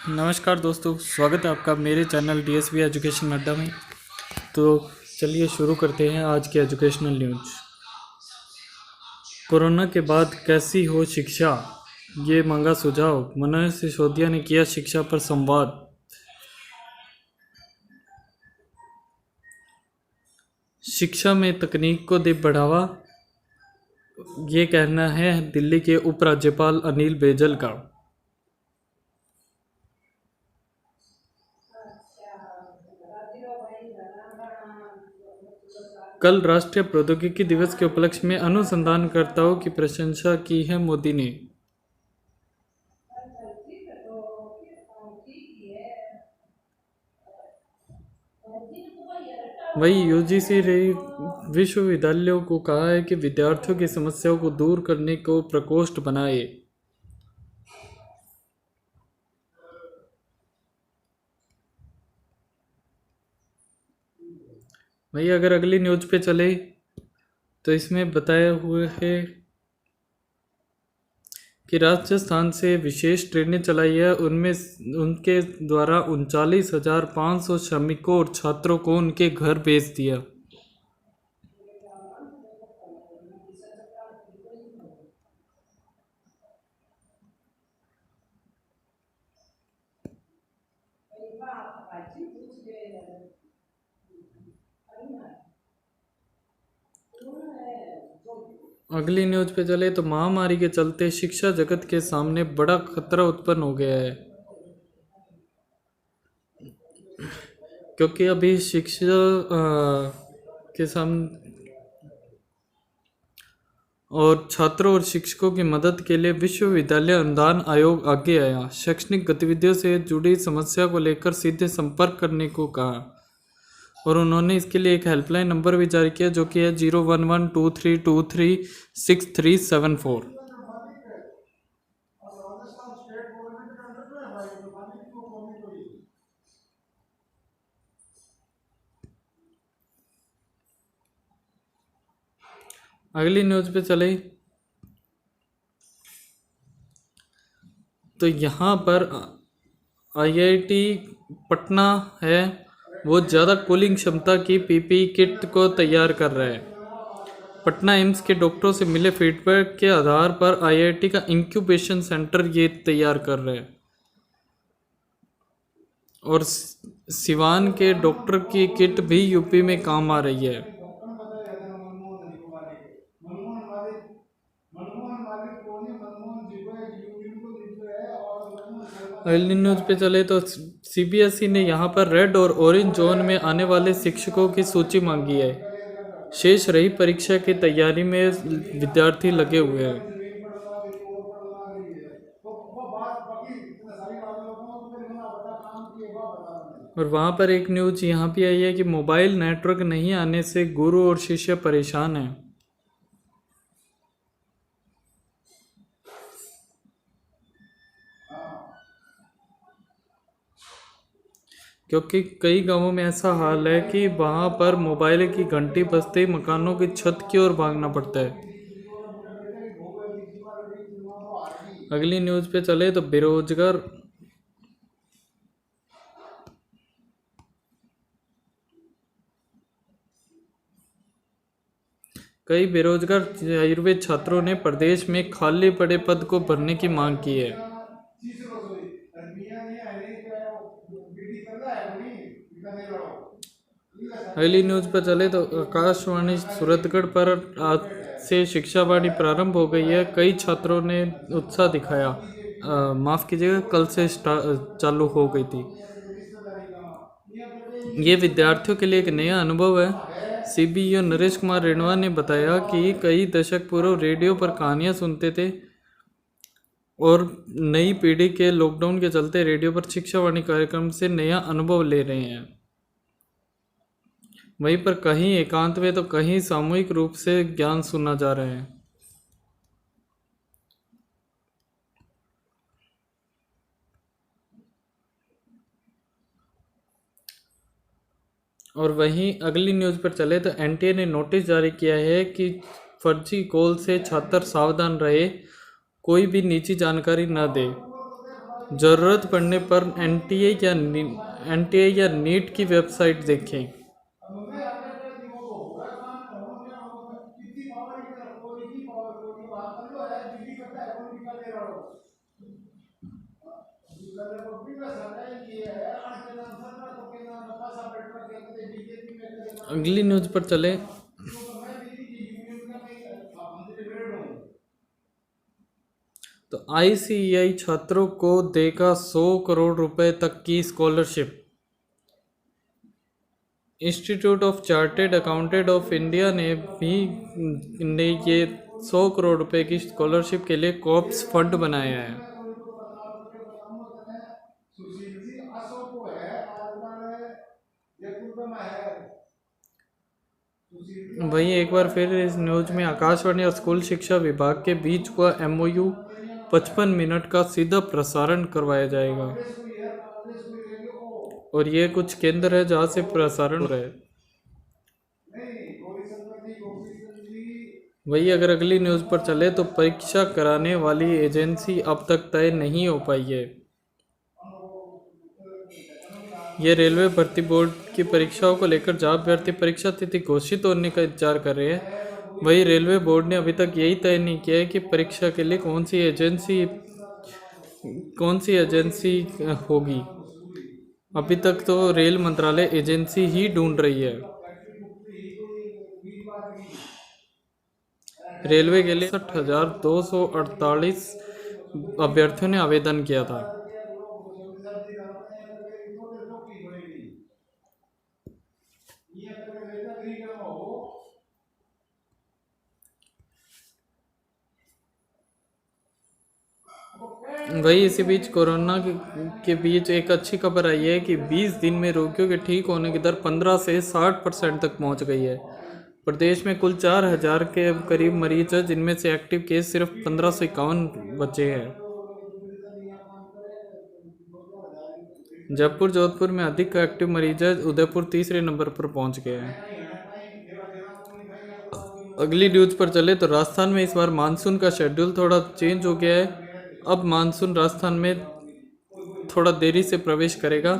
नमस्कार दोस्तों, स्वागत है आपका मेरे चैनल डीएसवी एजुकेशन अड्डा में। तो चलिए शुरू करते हैं आज के एजुकेशनल न्यूज। कोरोना के बाद कैसी हो शिक्षा, ये मांगा सुझाव। मनोज सिसोदिया ने किया शिक्षा पर संवाद। शिक्षा में तकनीक को दे बढ़ावा, ये कहना है दिल्ली के उपराज्यपाल अनिल बैजल का। कल राष्ट्रीय प्रौद्योगिकी दिवस के उपलक्ष्य में अनुसंधानकर्ताओं की प्रशंसा की है मोदी ने। वही यूजीसी ने विश्वविद्यालयों को कहा है कि विद्यार्थियों की समस्याओं को दूर करने को प्रकोष्ठ बनाए। वही अगर अगली न्यूज पे चले तो इसमें बताया हुआ है कि राजस्थान से विशेष ट्रेनें चलाई है, उनमें उनके द्वारा 39,500 श्रमिकों और छात्रों को उनके घर भेज दिया। अगली न्यूज पे चले तो महामारी के चलते शिक्षा जगत के सामने बड़ा खतरा उत्पन्न हो गया है, क्योंकि अभी शिक्षा के सामने और छात्रों और शिक्षकों की मदद के लिए विश्वविद्यालय अनुदान आयोग आगे आया। शैक्षणिक गतिविधियों से जुड़ी समस्या को लेकर सीधे संपर्क करने को कहा और उन्होंने इसके लिए एक हेल्पलाइन नंबर भी जारी किया जो कि है 0112323637 अगली न्यूज पे चले तो यहाँ पर आईआईटी पटना है, वो ज़्यादा कूलिंग क्षमता की पीपीई किट को तैयार कर रहा है। पटना एम्स के डॉक्टरों से मिले फीडबैक के आधार पर आईआईटी का इंक्यूबेशन सेंटर ये तैयार कर रहा है और सिवान के डॉक्टर की किट भी यूपी में काम आ रही है। अगली न्यूज पे चले तो सीबीएसई ने यहाँ पर रेड और ऑरेंज जोन में आने वाले शिक्षकों की सूची मांगी है। शेष रही परीक्षा की तैयारी में विद्यार्थी लगे हुए हैं। और वहाँ पर एक न्यूज यहाँ भी आई है कि मोबाइल नेटवर्क नहीं आने से गुरु और शिष्य परेशान हैं, क्योंकि कई गांवों में ऐसा हाल है कि वहां पर मोबाइल की घंटी बजते ही मकानों की छत की ओर भागना पड़ता है। अगली न्यूज पे चले तो कई बेरोजगार आयुर्वेद छात्रों ने प्रदेश में खाली पड़े पद को भरने की मांग की है। अगली न्यूज पर चले तो आकाशवाणी सूरतगढ़ पर आज से शिक्षावाणी प्रारंभ हो गई है। कई छात्रों ने उत्साह दिखाया, माफ कीजिएगा, कल से चालू हो गई थी। ये विद्यार्थियों के लिए एक नया अनुभव है। सीबीईओ नरेश कुमार रेणवा ने बताया कि कई दशक पूर्व रेडियो पर कहानियां सुनते थे और नई पीढ़ी के लॉकडाउन के चलते रेडियो पर शिक्षावाणी कार्यक्रम से नया अनुभव ले रहे हैं। वहीं पर कहीं एकांत में तो कहीं सामूहिक रूप से ज्ञान सुना जा रहा है। और वहीं अगली न्यूज़ पर चले तो एनटीए ने नोटिस जारी किया है कि फर्जी कॉल से छात्र सावधान रहे, कोई भी निजी जानकारी न दे। ज़रूरत पड़ने पर एनटीए या नीट की वेबसाइट देखें। अगली न्यूज़ पर चले तो आईसीएआई छात्रों को देगा 100 करोड़ रुपए तक की scholarship. Institute of chartered accountant of India ने ये 100 करोड़ रुपए की स्कॉलरशिप के लिए कॉर्प्स फंड बनाया है। वहीं एक बार फिर इस न्यूज़ में आकाशवाणी और स्कूल शिक्षा विभाग के बीच हुआ एमओयू 55 मिनट का सीधा प्रसारण करवाया जाएगा। और ये कुछ केंद्र है जहाँ से प्रसारण हो रहा है। वही अगर अगली न्यूज़ पर चले तो परीक्षा कराने वाली एजेंसी अब तक तय नहीं हो पाई है। ये रेलवे भर्ती बोर्ड की परीक्षाओं को लेकर जॉब भर्ती परीक्षा तिथि घोषित होने का इंतजार कर रहे हैं। वही रेलवे बोर्ड ने अभी तक यही तय नहीं किया है कि परीक्षा के लिए कौन सी एजेंसी होगी। अभी तक तो रेल मंत्रालय एजेंसी ही ढूंढ रही है। रेलवे के लिए 60,248 अभ्यर्थियों ने आवेदन किया था। वही इसी बीच कोरोना के बीच एक अच्छी खबर आई है कि 20 दिन में रोगियों के ठीक होने की दर 15 से 60% तक पहुंच गई है। प्रदेश में कुल 4,000 के करीब मरीज हैं, जिनमें से एक्टिव केस सिर्फ 1551 बचे हैं। जयपुर जोधपुर में अधिक एक्टिव मरीज है, उदयपुर तीसरे नंबर पर पहुंच गए हैं। अगली न्यूज पर चले तो राजस्थान में इस बार मानसून का शेड्यूल थोड़ा चेंज हो गया है। अब मानसून राजस्थान में थोड़ा देरी से प्रवेश करेगा।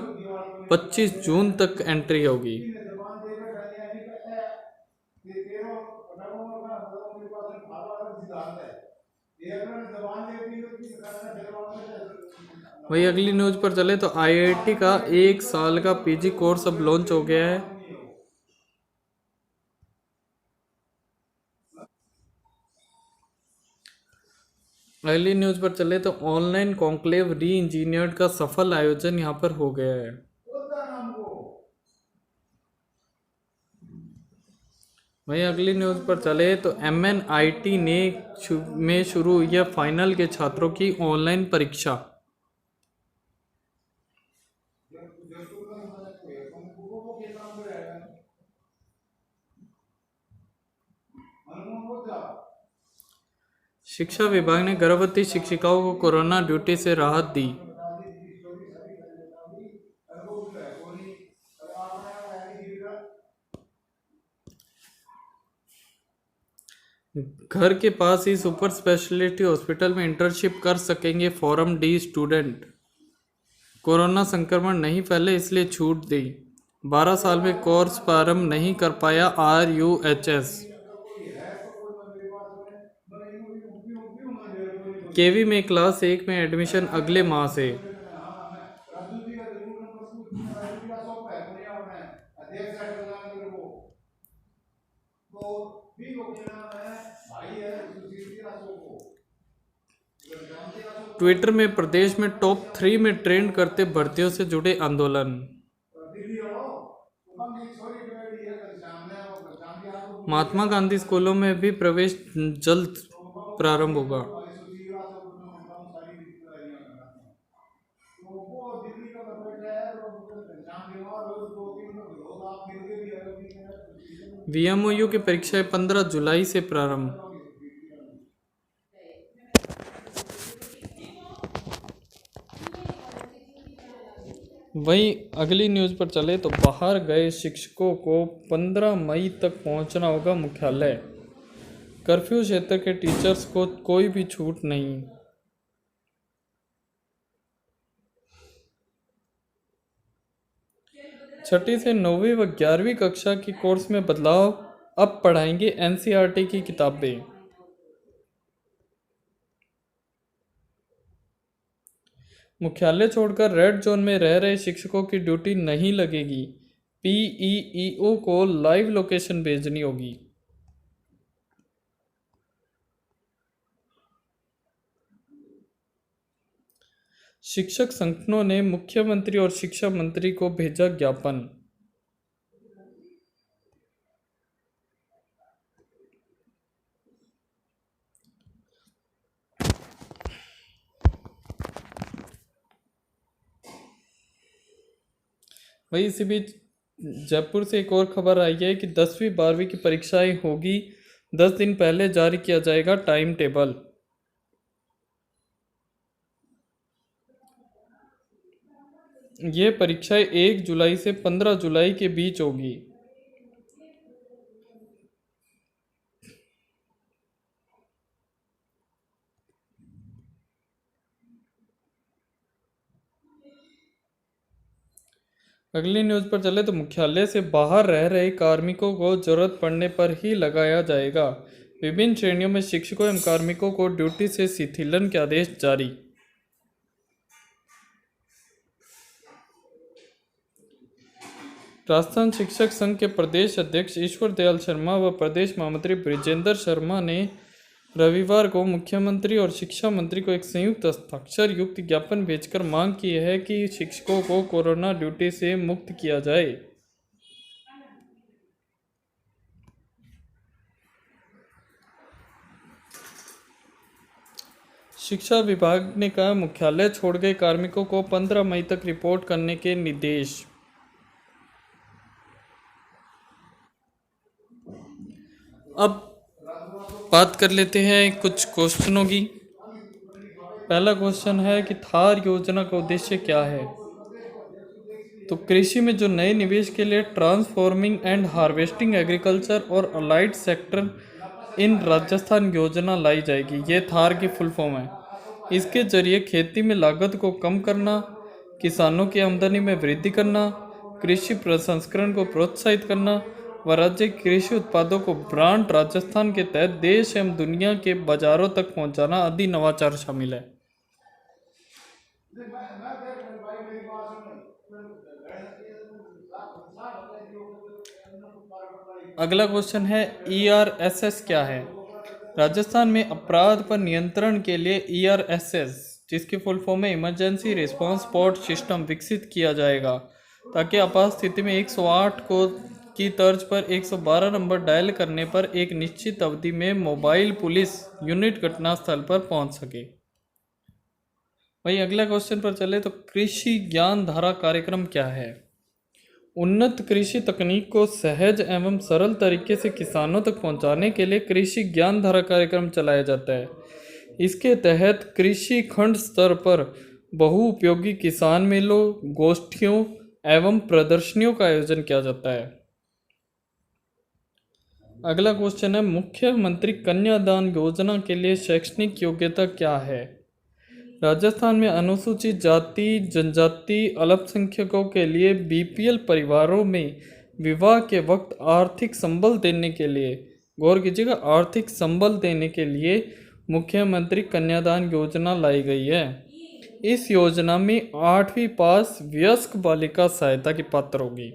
25 जून तक एंट्री होगी। वही अगली न्यूज पर चले तो आईआईटी का 1 साल का पीजी कोर्स अब लॉन्च हो गया है। अगली न्यूज पर चले तो ऑनलाइन कॉन्क्लेव री इंजीनियर्ड का सफल आयोजन यहाँ पर हो गया है। वहीं अगली न्यूज पर चले तो एमएनआईटी में शुरू हुई है फाइनल के छात्रों की ऑनलाइन परीक्षा। शिक्षा विभाग ने गर्भवती शिक्षिकाओं को कोरोना ड्यूटी से राहत दी। घर के पास ही सुपर स्पेशलिटी हॉस्पिटल में इंटर्नशिप कर सकेंगे फॉर्म डी स्टूडेंट। कोरोना संक्रमण नहीं फैले इसलिए छूट दी। 12 साल में कोर्स प्रारंभ नहीं कर पाया RUHS। केवी में क्लास 1 में एडमिशन अगले माह से। ट्विटर में प्रदेश में टॉप 3 में ट्रेंड करते भर्तियों से जुड़े आंदोलन। महात्मा गांधी स्कूलों में भी प्रवेश जल्द प्रारंभ होगा। VMOU की परीक्षाएं 15 जुलाई से प्रारंभ। वहीं अगली न्यूज़ पर चले तो बाहर गए शिक्षकों को 15 मई तक पहुंचना होगा मुख्यालय। कर्फ्यू क्षेत्र के टीचर्स को कोई भी छूट नहीं। छठी से 9वीं व 11वीं कक्षा की कोर्स में बदलाव, अब पढ़ाएंगे एनसीईआरटी की किताबें। मुख्यालय छोड़कर रेड जोन में रह रहे शिक्षकों की ड्यूटी नहीं लगेगी, पीईईओ को लाइव लोकेशन भेजनी होगी। शिक्षक संगठनों ने मुख्यमंत्री और शिक्षा मंत्री को भेजा ज्ञापन। वही इसी बीच जयपुर से एक और खबर आई है कि 10वीं 12वीं की परीक्षाएं होगी, 10 दिन पहले जारी किया जाएगा टाइम टेबल। ये परीक्षाएं 1 जुलाई से 15 जुलाई के बीच होगी। अगली न्यूज़ पर चले तो मुख्यालय से बाहर रह रहे कार्मिकों को जरूरत पड़ने पर ही लगाया जाएगा। विभिन्न श्रेणियों में शिक्षकों एवं कार्मिकों को ड्यूटी से शिथिलन के आदेश जारी। राजस्थान शिक्षक संघ के प्रदेश अध्यक्ष ईश्वर दयाल शर्मा व प्रदेश महामंत्री ब्रिजेंद्र शर्मा ने रविवार को मुख्यमंत्री और शिक्षा मंत्री को एक संयुक्त हस्ताक्षर युक्त ज्ञापन भेजकर मांग की है कि शिक्षकों को कोरोना ड्यूटी से मुक्त किया जाए। शिक्षा विभाग ने कहा, मुख्यालय छोड़ गए कार्मिकों को 15 मई तक रिपोर्ट करने के निर्देश। अब बात कर लेते हैं कुछ क्वेश्चनों की। पहला क्वेश्चन है कि थार योजना का उद्देश्य क्या है। तो कृषि में जो नए निवेश के लिए ट्रांसफॉर्मिंग एंड हार्वेस्टिंग एग्रीकल्चर और अलाइड सेक्टर इन राजस्थान योजना लाई जाएगी। ये थार की फुल फॉर्म है। इसके जरिए खेती में लागत को कम करना, किसानों की आमदनी में वृद्धि करना, कृषि प्रसंस्करण को प्रोत्साहित करना व राज्य के कृषि उत्पादों को ब्रांड राजस्थान के तहत देश एवं दुनिया के बाजारों तक पहुंचाना आदि नवाचार शामिल है। अगला क्वेश्चन है ERSS क्या है। राजस्थान में अपराध पर नियंत्रण के लिए ERSS, जिसकी फुल फॉर्म है इमरजेंसी रिस्पांस सपोर्ट सिस्टम, विकसित किया जाएगा ताकि आपात स्थिति में 108 को की तर्ज पर 112 नंबर डायल करने पर एक निश्चित अवधि में मोबाइल पुलिस यूनिट घटनास्थल पर पहुंच सके। वही अगला क्वेश्चन पर चले तो कृषि ज्ञान धारा कार्यक्रम क्या है। उन्नत कृषि तकनीक को सहज एवं सरल तरीके से किसानों तक पहुंचाने के लिए कृषि ज्ञान धारा कार्यक्रम चलाया जाता है। इसके तहत कृषि खंड स्तर पर बहुउपयोगी किसान मेलों, गोष्ठियों एवं प्रदर्शनियों का आयोजन किया जाता है। अगला क्वेश्चन है, मुख्यमंत्री कन्यादान योजना के लिए शैक्षणिक योग्यता क्या है। राजस्थान में अनुसूचित जाति, जनजाति, अल्पसंख्यकों के लिए BPL परिवारों में विवाह के वक्त आर्थिक संबल देने के लिए, गौर कीजिएगा, आर्थिक संबल देने के लिए मुख्यमंत्री कन्यादान योजना लाई गई है। इस योजना में 8वीं पास वयस्क बालिका सहायता की पात्र होगी।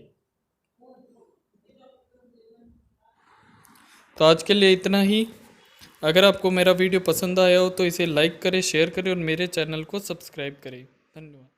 तो आज के लिए इतना ही। अगर आपको मेरा वीडियो पसंद आया हो तो इसे लाइक करें, शेयर करें और मेरे चैनल को सब्सक्राइब करें। धन्यवाद।